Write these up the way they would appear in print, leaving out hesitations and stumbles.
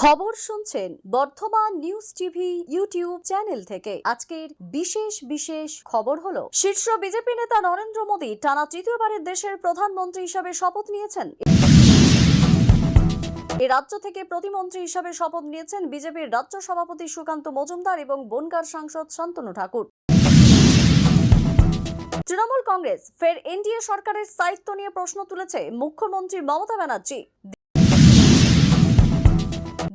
খবর শুনছেন বর্তমান নিউজ টিভি ইউটিউব চ্যানেল থেকে। আজকের বিশেষ খবর হলো, শীর্ষ বিজেপি নেতা নরেন্দ্র মোদী টানা তৃতীয়বারের দেশের প্রধানমন্ত্রী হিসেবে শপথ নিয়েছেন। এই রাজ্য থেকে প্রতিমন্ত্রী হিসেবে শপথ নিয়েছেন বিজেপির রাজ্য সভাপতি সুকান্ত মজুমদার এবং বনগাঁর সাংসদ শান্তনু ঠাকুর। তৃণমূল কংগ্রেস ফের এনডিএ সরকারের স্থায়িত্ব নিয়ে প্রশ্ন তুলেছে মুখ্যমন্ত্রী মমতা ব্যানার্জি।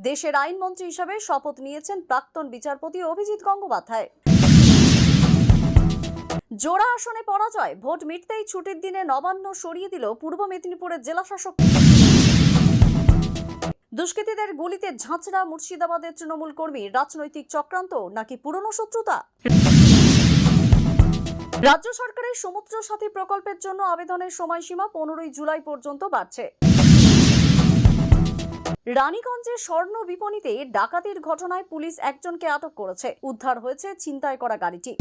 দেশের আইনমন্ত্রী হিসেবে শপথ নিয়েছেন প্রাক্তন বিচারপতি অভিজিৎ গঙ্গোপাধ্যায়। জোড়া আসনে পরাজয়, ভোট মিটতেই ছুটির দিনে নবান্ন সরিয়ে দিল পূর্ব মেদিনীপুরের জেলাশাসক। দুষ্কৃতীদের গুলিতে ঝাঁচড়া মুর্শিদাবাদের তৃণমূল কর্মী, রাজনৈতিক চক্রান্ত নাকি পুরনো শত্রুতা? রাজ্য সরকারের সমুদ্র সাথী প্রকল্পের জন্য আবেদনের সময়সীমা 15 জুলাই পর্যন্ত বাড়ছে। রানীগঞ্জে স্বর্ণ বিপণিতে ডাকাতির ঘটনায় পুলিশ একজনকে আটক করেছে। উদ্ধার হয়েছে ছিনতাই করা গাড়িটি।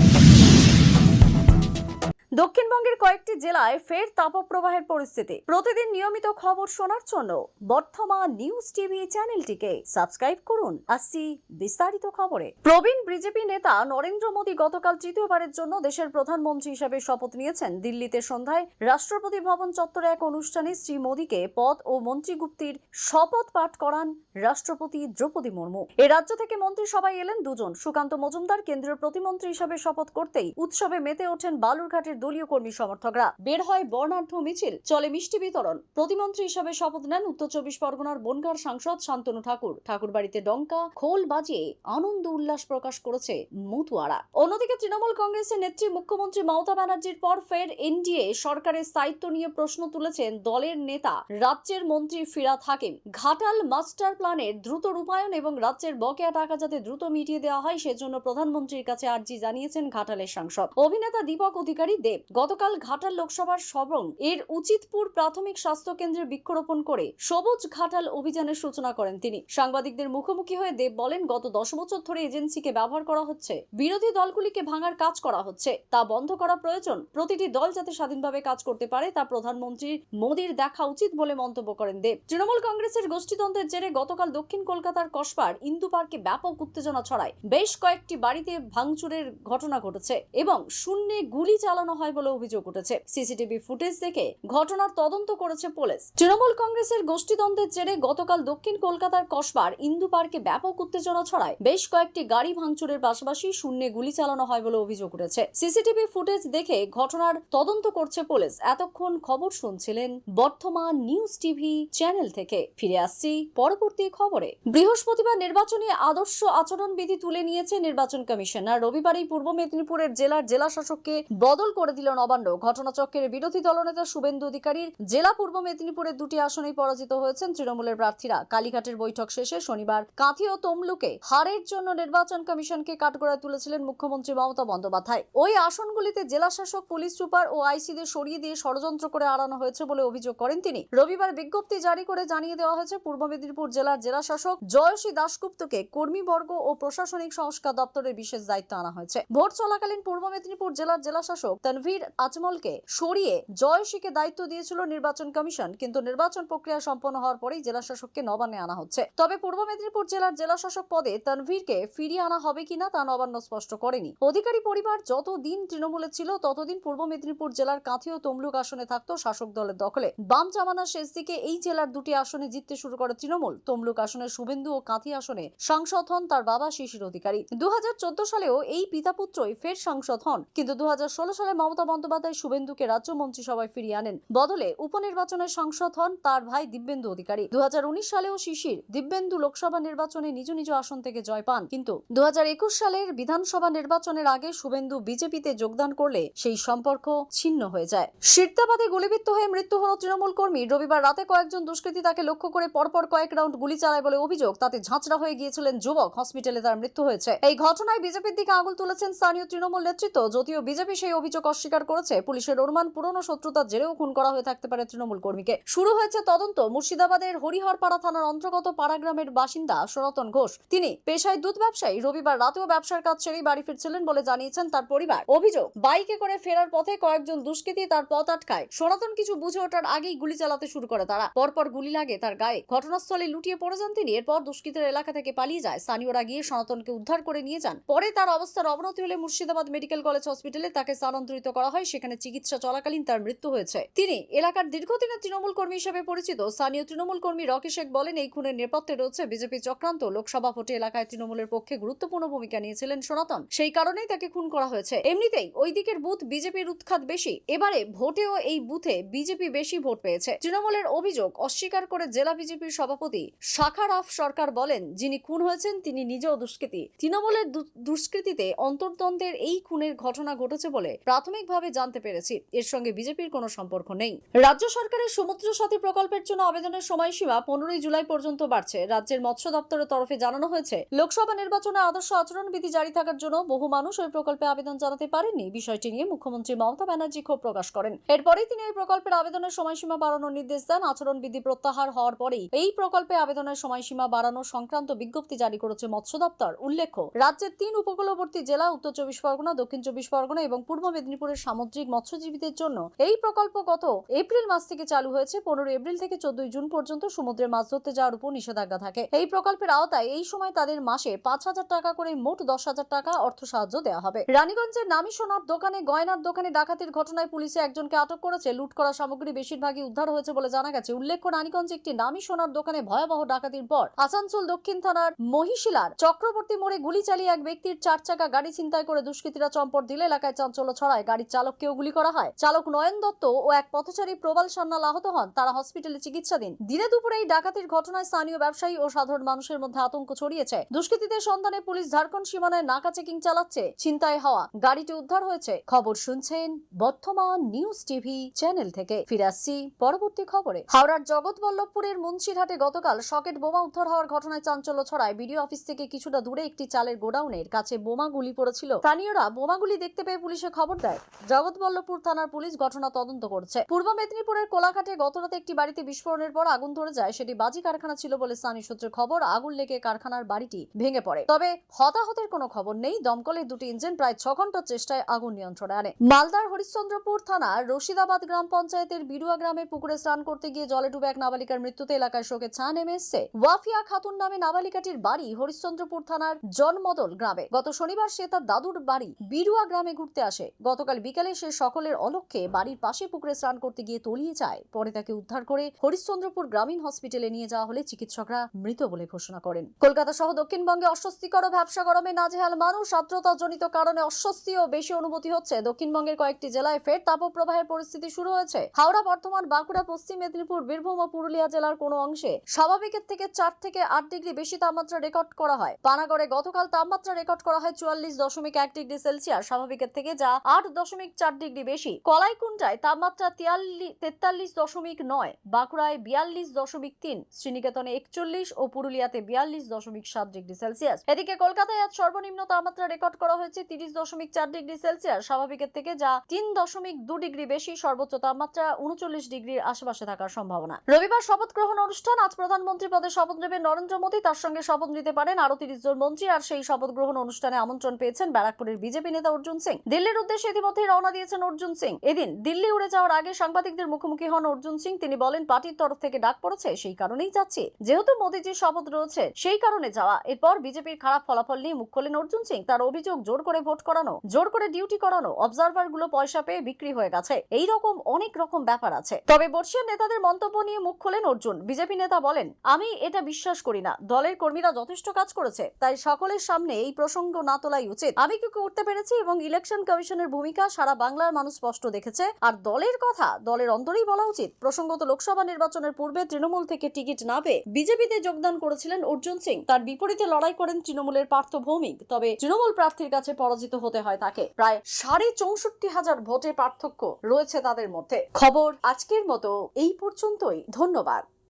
দক্ষিণবঙ্গের কয়েকটি জেলায় ফের তাপপ্রবাহের পরিস্থিতি। প্রতিদিন নিয়মিত খবর শোনার জন্য বর্তমান নিউজ টিভি চ্যানেলটিকে সাবস্ক্রাইব করুন। আসছি বিস্তারিত খবরে। প্রবীণ বিজেপি নেতা নরেন্দ্র মোদী গতকাল তৃতীয়বারের জন্য দেশের প্রধানমন্ত্রী হিসেবে শপথ নিয়েছেন। দিল্লিতে সন্ধ্যায় রাষ্ট্রপতি ভবন চত্বরে এক অনুষ্ঠানে শ্রী মোদীকে পদ ও মন্ত্রীগুপ্তির শপথ পাঠ করান রাষ্ট্রপতি দ্রৌপদী মুর্মু। এ রাজ্য থেকে মন্ত্রিসভায় এলেন দুজন। সুকান্ত মজুমদার কেন্দ্রীয় প্রতিমন্ত্রী হিসেবে শপথ করতেই উৎসবে মেতে ওঠেন বালুরঘাটের দলীয় কর্মী সমর্থকরা। বের হয় বর্ণাঢ্য মিছিল, চলে মিষ্টি বিতরণ। প্রতিমন্ত্রী হিসেবে শপথ নেন উত্তর 24 পরগনার বনগাঁর সাংসদ শান্তনু ঠাকুর। ঠাকুর বাড়িতে ডঙ্কা খোল বাজিয়ে আনন্দ উল্লাস প্রকাশ করেছে মতুয়ারা। অন্যদিকে তৃণমূল কংগ্রেসের নেত্রী মুখ্যমন্ত্রী মমতা ব্যানার্জির পর ফের এনডিএ সরকারের স্থায়িত্ব নিয়ে প্রশ্ন তুলেছেন দলের নেতা রাজ্যের মন্ত্রী ফিরহাদ হাকিম। ঘাটাল মাস্টার প্ল্যানের দ্রুত রূপায়ণ এবং রাজ্যের বকেয়া টাকা যাতে দ্রুত মিটিয়ে দেওয়া হয় সেজন্য প্রধানমন্ত্রীর কাছে আর্জি জানিয়েছেন ঘাটালের সাংসদ অভিনেতা দীপক অধিকারী দেব। গতকাল ঘাটাল লোকসভার সবং এর উচিতপুর প্রাথমিক স্বাস্থ্য কেন্দ্রে বৃক্ষরোপণ করে সবুজ ঘাটাল অভিযানের সূচনা করেন তিনি। সাংবাদিকদের মুখোমুখি হয়ে দেব বলেন, গত 10 বছর ধরে এজেন্সিকে ব্যবহার করা হচ্ছে, বিরোধী দলগুলিকে ভাঙার কাজ করা হচ্ছে, তা বন্ধ করা প্রয়োজন। প্রতিটি দল যাতে স্বাধীনভাবে কাজ করতে পারে তা প্রধানমন্ত্রী মোদীর দেখা উচিত বলে মন্তব্য করেন দেব। তৃণমূল কংগ্রেসের গোষ্ঠীদ্বন্দ্বের জেরে গতকাল দক্ষিণ কলকাতার কসবার ইন্দু পার্কে ব্যাপক উত্তেজনা ছড়ায়। বেশ কয়েকটি বাড়িতে ভাঙচুরের ঘটনা ঘটেছে এবং শূন্যে গুলি চালানো হয় বলে অভিযোগ উঠেছে। সিসিটিভি ফুটেজ দেখে ঘটনার তদন্ত করেছে পুলিশ। তৃণমূল কংগ্রেসের গোষ্ঠীদ্বন্দ্বের জেরে গতকাল দক্ষিণ কলকাতার কসবার ইন্দু পার্কে ব্যাপক উত্তেজনা ছড়ায়। বেশ কয়েকটি গাড়ি ভাঙচুরের পাশাপাশি শূন্যে গুলি চালানো হয় বলে অভিযোগ উঠেছে। সিসিটিভি ফুটেজ দেখে ঘটনার তদন্ত করছে পুলিশ। এতক্ষণ খবর শুনছিলেন বর্তমান নিউজ টিভি চ্যানেল থেকে। ফিরে আসছি পরবর্তী খবরে। বৃহস্পতিবার নির্বাচনী আদর্শ আচরণবিধি তুলে নিয়েছে নির্বাচন কমিশন। আর রবিবারই পূর্ব মেদিনীপুরের জেলা শাসককে বদল করে দিল নবান্ন। ঘটনাচক্রের বিরোধী দলনেতা শুভেন্দু অধিকারীর জেলা পূর্ব মেদিনীপুরের 2টি আসনেই পরাজিত হয়েছেন তৃণমূলের প্রার্থীরা। কালীঘাটের বৈঠক শেষে শনিবার কাঁথি ও তমলুকে হারের জন্য নির্বাচন কমিশনকে কাঠগড়ায় তুলেছিলেন মুখ্যমন্ত্রী মমতা বন্দ্যোপাধ্যায়। ওই আসনগুলিতে জেলা শাসক, পুলিশ সুপার ও আইসিদের সরিয়ে দিয়ে ষড়যন্ত্র করে আড়ানো হয়েছে বলে অভিযোগ করেন তিনি। রবিবার বিজ্ঞপ্তি জারি করে জানিয়ে দেওয়া হয়েছে, পূর্ব মেদিনীপুর জেলার জেলা শাসক জয়শ্রী দাশগুপ্তকে কর্মীবর্গ ও প্রশাসনিক সংস্কার দপ্তরের বিশেষ দায়িত্ব আনা হয়েছে। ভোট চলাকালীন পূর্ব মেদিনীপুর জেলার জেলা শাসক তানভীর আজমলকে সরিয়ে জয়শ্রীকে দায়িত্ব দিয়েছিল নির্বাচন কমিশন, কিন্তু নির্বাচন প্রক্রিয়া সম্পন্ন হওয়ার পরেই জেলা শাসককে নবান্নে আনা হচ্ছে। তবে পূর্ব মেদিনীপুর জেলার জেলা শাসক পদে তানভীরকে ফিরিয়ে আনা হবে কিনা তা নবান্ন স্পষ্ট করেনি। অধিকারী পরিবার যতদিন তৃণমূলে ছিল ততদিন পূর্ব মেদিনীপুর জেলার কাঁথি ও তমলুক আসনে থাকতো শাসক দলের দখলে। বাম জামানার শেষ দিকে এই জেলার 2টি আসনে জিততে শুরু করে তৃণমূল। তমলুক আসনে শুভেন্দু ও কাঁথি আসনে সাংসদ হন তার বাবা শিশির অধিকারী। 2014 সালেও এই পিতাপুত্রই ফের সাংসদ হন, কিন্তু 2016 সালে মমতা বন্দ্যোপাধ্যায় শুভেন্দুকে রাজ্য মন্ত্রিসভায় ফিরিয়ে আনেন। বদলে উপনির্বাচনে সাংসদ হন তার ভাই দিব্যেন্দু অধিকারী। 2019 সালেও শিশির দিব্যেন্দু লোকসভা নির্বাচনে নিজ নিজ আসন থেকে জয় পান, কিন্তু 2021 সালের বিধানসভা নির্বাচনের আগে শুভেন্দু বিজেপিতে যোগদান করলে সেই সম্পর্ক ছিন্ন হয়ে যায়। শীর্তাবাদে গুলিবিদ্ধ হয়ে মৃত্যু হল তৃণমূল কর্মী। রবিবার রাতে কয়েকজন দুষ্কৃতী তাকে লক্ষ্য করে পরপর কয়েক রাউন্ড গুলি চালায় বলে অভিযোগ। তাতে ঝাঁচড়া হয়ে গিয়েছিলেন যুবক। হসপিটালে তার মৃত্যু হয়েছে। এই ঘটনায় বিজেপির দিকে আঙুল তুলেছেন স্থানীয় তৃণমূল নেতৃত্ব। যদিও বিজেপি সেই অভিযোগ অস্বীকার করেছে। পুলিশের অনুমান পুরনো শত্রুতার জেরেও খুন করা হয়ে থাকতে পারে তৃণমূল কর্মীকে। শুরু হয়েছে তদন্ত। মুর্শিদাবাদের হরিহরপাড়া থানার অন্তর্গত পাড়াগ্রামের বাসিন্দা সনাতন ঘোষ, তিনি পেশায় দুধ ব্যবসায়ী। রবিবার রাতেও ব্যবসার কাজ ছেড়েই বাড়ি ফিরছিলেন বলে জানিয়েছেন তার পরিবার। অভিযোগ, বাইকে করে ফেরার পথে কয়েকজন দুষ্কৃতী তার পথ আটকায়। সনাতন কিছু বুঝে ওঠার আগেই গুলি চালাতে শুরু করে তারা। পরপর গুলি লাগে তার গায়ে। ঘটনাস্থলে লুটিয়ে পড়ে যান তিনি। এরপর দুষ্কৃতীর এলাকা থেকে পালিয়ে যায়। স্থানীয়রা গিয়ে সনাতনকে উদ্ধার করে নিয়ে যান। পরে তার অবস্থার অবনতি হলে মুর্শিদাবাদ মেডিকেল কলেজ হসপিটালে তাকে স্থানান্তরিত করা হয়। সেখানে চিকিৎসা চলাকালীন তার মৃত্যু হয়েছে। তিনি এলাকার দীর্ঘদিনের তৃণমূল কর্মী হিসেবে পরিচিত। স্থানীয় তৃণমূল কর্মী রকি শেখ বলেন, এই খুনের নেপথ্যে রয়েছে বিজেপি চক্রান্ত। লোকসভা ভোটে এলাকায় তৃণমূলের পক্ষে গুরুত্বপূর্ণ ভূমিকা নিয়েছিলেন সনাতন, সেই কারণেই তাকে খুন করা হয়েছে। এমনিতেই ওই দিকের বুথ বিজেপির উৎখাত বেশি। এবারে ভোটেও এই বুথে বিজেপি বেশি ভোট পেয়েছে। তৃণমূলের অভিযোগ অস্বীকার করে জেলা বিজেপির সভাপতি শাখারাফ সরকার বলেন, যিনি খুন হয়েছেন তিনি নিজেও দুষ্কৃতী। তৃণমূলের দুষ্কৃতীতে অন্তর্দ্বন্দ্বের এই খুনের ঘটনা ঘটেছে বলে প্রাথমিকভাবে জানতে পেরেছি। এর সঙ্গে বিজেপির কোনো সম্পর্ক নেই। রাজ্য সরকারের সমুদ্র সাথী প্রকল্পের জন্য আবেদনের সময়সীমা 15 জুলাই পর্যন্ত বাড়ছে। রাজ্যের মৎস্য দপ্তরের তরফে জানানো হয়েছে, লোকসভা নির্বাচনে আদর্শ আচরণবিধি জারি থাকার জন্য বহু মানুষ ওই প্রকল্পে আবেদন জানাতে পারেননি। বিষয়টি নিয়ে মুখ্যমন্ত্রী মমতা ব্যানার্জি ক্ষোভ প্রকাশ করেন। এরপরেই তিনি এই প্রকল্পের আবেদনের সময়সীমা বাড়ানোর নির্দেশ দেন। আচরণবিধি প্রত্যাহার হওয়ার পরেই এই প্রকল্পে আবেদনের সময়সীমা বাড়ানো সংক্রান্ত বিজ্ঞপ্তি জারি করেছে মৎস্য দপ্তর। উল্লেখ্য, রাজ্যের 3 উপকূলবর্তী জেলা উত্তর 24 পরগনা, দক্ষিণ 24 পরগনা এবং পূর্ব মেদিনীপুরের সামুদ্রিক মৎস্যজীবীদের জন্য এই প্রকল্প গত এপ্রিল মাস থেকে চালু হয়েছে। 15 এপ্রিল থেকে 14 জুন পর্যন্ত সমুদ্রে মাছ ধরতে যাওয়ার উপর নিষেধাজ্ঞা থাকে। এই প্রকল্পের আওতায় এই সময় তাদের মাসে 5,000 টাকা করে মোট 10,000 টাকা অর্থ সাহায্য দেওয়া হবে। রানীগঞ্জের নামী সোনার দোকানে গয়নার দোকানে ডাকাতির ঘটনায় পুলিশে একজনকে আটক করেছে। লুট করা সামগ্রী বেশিরভাগই উদ্ধার হয়েছে বলে জানা গেছে। উল্লেখ্য, রানীগঞ্জে একটি নামী সোনার দোকানে ভয়াবহ ডাকাতির পর আসানসোল দক্ষিণ থানার মহিশিলার চক্রবর্তী মোড়ে গুলি চালিয়ে এক ব্যক্তির 4 চাকা গাড়ি ছিনতাই করে দুষ্কৃতীরা চম্পট দিলে এলাকায় চাঞ্চল্য ছড়ায়। গাড়ির চালককেও গুলি করা হয়। চালক নয়ন দত্ত ও এক পথচারী প্রবাল সান্যাল আহত হন। তারা হসপিটালে চিকিৎসাধীন। দিনে দুপুরে এই ডাকাতির ঘটনায় স্থানীয় ব্যবসায়ী ও সাধারণ মানুষের মধ্যে আতঙ্ক ছড়িয়েছে। দুষ্কৃতীদের সন্ধানে পুলিশ ঝাড়খণ্ড সীমানায় নাকা চেকিং চালাচ্ছে। ছিনতাই হওয়া গাড়িটি উদ্ধার হয়েছে। খবর শুনছেন বর্তমান নিউজ টিভি চ্যানেল থেকে। ফিরে আসছি পরবর্তী খবরে। হাওড়ার জগৎবল্লভপুরের মুন্সিরহাটে গতকাল সকেট বোমা উদ্ধার হওয়ার ঘটনায় চাঞ্চল্য ছড়ায়। বিডিও অফিস থেকে কিছুটা দূরে একটি চালের গোডাউনের কাছে বোমা গুলি পড়েছিল। স্থানীয়রা বোমাগুলি দেখতে পেয়ে পুলিশে খবর দেয়। জগৎবল্লভপুর থানার পুলিশ ঘটনা তদন্ত করছে। পূর্ব মেদিনীপুরের কোলাঘাটে গতরাতে একটি বাড়িতে বিস্ফোরণের পর আগুন ধরে যায়। সেটি বাজি কারখানা ছিল বলে স্থানীয় সূত্রে খবর। আগুন লেগে কারখানার বাড়িটি ভেঙে পড়ে। তবে হতাহতের কোনো খবর নেই। দমকলের 2টি ইঞ্জিন প্রায় 6 ঘন্টার চেষ্টায় আগুন নিয়ন্ত্রণে আনে। মালদার হরিশ্চন্দ্রপুর থানার রশিদাবাদ গ্রাম পঞ্চায়েতের বিড়ুয়া গ্রামে পুকুরে স্নান করতে গিয়ে জলে ডুবে এক নাবালিকার মৃত্যুতে এলাকায় শোকের ছায়া নেমে এসেছে। ওয়াফিয়া খাতুন নামে নাবালিকাটির বাড়ি হরিশ্চন্দ্রপুর থানার জনমদল গ্রামে। গত শনিবার সে তার দাদুর বাড়ি বিড়ুয়া গ্রামে ঘুরতে আসে। গতকাল বিকেলে সে সকলের অলক্ষ্যে বাড়ির পাশে পুকুরে স্নান করতে গিয়ে তলিয়ে যায়। পরে তাকে উদ্ধার করে হরিশ্চন্দ্রপুর গ্রামীণ হসপিটালে নিয়ে যাওয়া হলে চিকিৎসকরা মৃত বলে ঘোষণা করেন। কলকাতা সহ দক্ষিণবঙ্গে অস্বস্তিকর ব্যবসা গরমে নাজেহাল মানুষ। আর্দ্রতাজনিত কারণে অস্বস্তি ও বেশি অনুভূতি হচ্ছে। দক্ষিণবঙ্গের কয়েকটি জেলায় ফের তাপপ্রবাহের পরিস্থিতি শুরু হয়েছে। হাওড়া, বর্ধমান, বাঁকুড়া, পশ্চিম মেদিনীপুর, বীরভূম ও পুরুলিয়া জেলার কোনো অংশে স্বাভাবিকের থেকে 4 থেকে 8 ডিগ্রি বেশি তাপমাত্রা রেকর্ড করা হয়। পানাগড়ে গতকাল তাপমাত্রা রেকর্ড করা হয় 44.1 ডিগ্রি সেলসিয়াস, স্বাভাবিকের থেকে যা 8.4 ডিগ্রি বেশি। কলাইকুণ্ডায় তাপমাত্রা 43.9, বাঁকুড়ায় 42.3, শ্রীনিকেতনে 41 ও পুরুলিয়াতে 42.7 ডিগ্রি সেলসিয়াস। এদিকে কলকাতায় আজ সর্বনিম্ন তাপমাত্রা রেকর্ড করা হয়েছে 30.4 ডিগ্রি সেলসিয়াস, স্বাভাবিকের থেকে যা 3.2 ডিগ্রি বেশি। সর্বোচ্চ তাপমাত্রা 39 ডিগ্রির আশেপাশে থাকার সম্ভাবনা। রবিবার শপথ গ্রহণ অনুষ্ঠান। আজ প্রধানমন্ত্রী পদে শপথ নেবেন নরেন্দ্র মোদী। তার সঙ্গে শপথ নিতে পারেন আরো 30 জন মন্ত্রী। আর সেই শপথ গ্রহণ অনুষ্ঠানে আমন্ত্রণ পেয়েছেন ব্যারাকপুরের বিজেপি নেতা অর্জুন সিং। দিল্লির উদ্দেশ্যে ইতিমধ্যে রওনা দিয়েছেন অর্জুন সিং। এদিন দিল্লি উড়ে যাওয়ার আগে সাংবাদিকদের মুখোমুখি হন অর্জুন সিং। তিনি বলেন, পার্টির তরফ থেকে ডাক পড়েছে, সেই কারণেই যাচ্ছি। যেহেতু মোদীজির শপথ রয়েছে সেই কারণে যাওয়া। এরপর বিজেপির খারাপ ফলাফল নিয়ে মুখ খোলেন অর্জুন সিং। তার অভিযোগ, জোর করে ভোট করানো, জোর করে ডিউটি করানো, অবজারভার গুলো পয়সা পেয়ে বিক্রি হয়ে গেছে। এই রকম অনেক রকম ব্যাপার আছে। তবে বর্ষীয় নেতাদের মন্তব্য নিয়ে মুখ খোলেন অর্জুন। বিজেপি নেতা বলেন, আমি এটা বিশ্বাস করি না। দলের কর্মীরা যথেষ্ট কাজ করেছে, তাই সকলের সামনে এই প্রসঙ্গ না তোলাই উচিত। আমি কি করতে পেরেছি এবং ইলেকশন কমিশনের ভূমিকা সারা বাংলার মানুষ স্পষ্ট দেখেছে। আর দলের কথা দলের অন্তরেই বলা উচিত। প্রসঙ্গত, লোকসভা নির্বাচনের পূর্বে তৃণমূল থেকে টিকিট না পেয়ে বিজেপিতে যোগদান করেছিলেন অর্জুন সিং। তার বিপরীতে লড়াই করেন তৃণমূলের পার্থ ভৌমিক। তবে তৃণমূল প্রার্থীর কাছে পরাজিত হতে হয় তাকে। প্রায় 64,500 ভোটে পার্থক্য রয়েছে তাদের মধ্যে। খবর আজকের মতো এই পর্যন্তই। ধন্যবাদ।